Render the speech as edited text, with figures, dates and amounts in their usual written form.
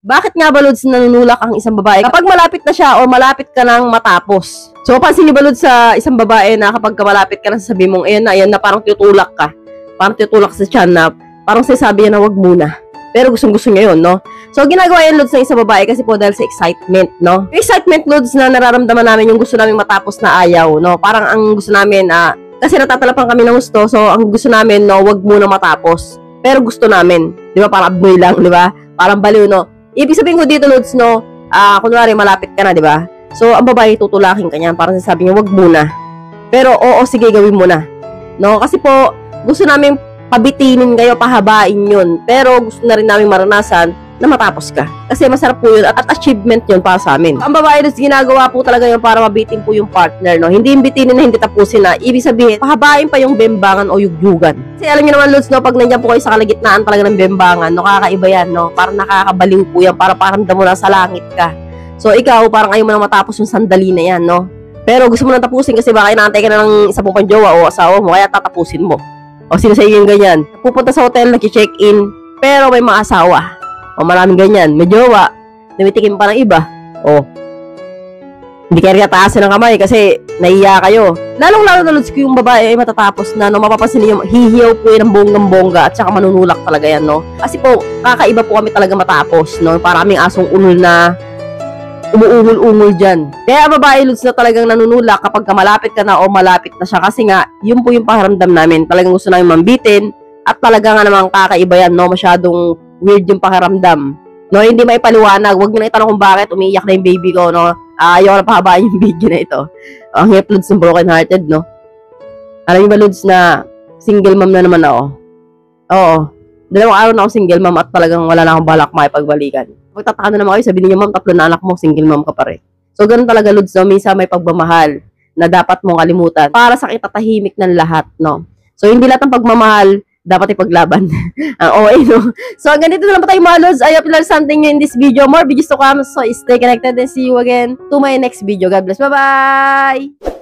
Bakit nga ba, Lods, nanunulak ang isang babae kapag malapit na siya o malapit ka nang matapos? So, pansin niyo ba, Lods, sa isang babae na kapag malapit ka na, sasabihin mong, ayan na, parang tutulak ka. Parang tutulak sa tiyan na, parang sinasabi niya na wag muna. Pero gustong-gusto niya yun, no? So, ginagawa yan, Lods, ng isang babae kasi po dahil sa excitement, no? Yung excitement, Lods, na nararamdaman namin yung gusto namin matapos na ayaw, no? Parang ang gusto namin, kasi natatalapan kami ng gusto, so ang gusto namin, no, wag muna matapos. Pero gusto namin, di ba? Parang abnoy lang, di ba? Parang baliw, no? Ibig sabihin ko dito, Lods, no, kunwari malapit ka na, di ba? So, ang babae tutulakin ka niya, parang sasabi niya, wag muna. Pero, oo, sige, gawin mo na. No? Kasi po, gusto namin pabitinin kayo, pahabain yun. Pero, gusto na rin namin maranasan na matapos ka. Kasi masarap po yun at achievement yun para sa amin. Ang babae, Lods, ginagawa po talaga yun para mabitin po yung partner, no? Hindi yung bitinin na hindi tapusin na. Ibig sabihin, pahabain pa yung bembangan o yugyugan. Kasi alam niyo naman, Lods, no, pag nandiyan po kayo sa kalagitnaan talaga ng bembangan, no, kakaiba yan, no? Parang nakakabaliw po yan, para paramdam mo na sa langit ka. So, ikaw, parang ayaw mo na matapos yung sandali na yan, no? Pero gusto mo na tapusin kasi baka inaantay ka na ng isa pong panjowa o asawa mo, kaya tatapusin mo. O sino sa iyo yung ganyan? Pupunta sa hotel, nag-check-in, pero may mga asawa. O maraming ganyan, may jowa, namitikin pa ng iba. O, hindi kayo taasin ng kamay kasi naiya kayo. Lalong-lalo na, Lods, ko yung babae ay matatapos na, no, mapapansin niyo, hihiyaw po yun ng bonggang-bongga at saka manunulak talaga yan, no. Kasi po, kakaiba po kami talaga matapos, no. Para kaming asong ulol na umuungol-ungol dyan. Kaya babae, Lods, na talagang nanunulak kapag malapit ka na o malapit na siya. Kasi nga, yun po yung pakiramdam namin. Talagang gusto namin mambitin at talaga nga namang kakaiba yan, no. Masyadong weird yung pakiramdam. No, hindi maipaliwanag. Huwag mo na itanong kung bakit umiiyak na yung baby ko, no. Ayaw na pahabain yung video na ito. Ang hirap, Lods, ng broken hearted, no. Alam niyo ba, Lods, na single mom na naman ako? Oo. 2 araw na ako single mom at talagang wala na akong balak makipagbalikan. Pagtataka na naman kayo, sabihin niyo, ma'am, 3 na anak mo, single mom ka pa rin. So, ganun talaga, Lods, no. Minsan may pagmamahal na dapat mong kalimutan para sa kitatahimik ng lahat, no. So, hindi lahat ng pagmamahal dapat ipaglaban. Okay, no? So, ganito na lang po tayo, mga Lods. I hope you learned something new in this video. More videos to come. So, stay connected and see you again to my next video. God bless. Bye-bye!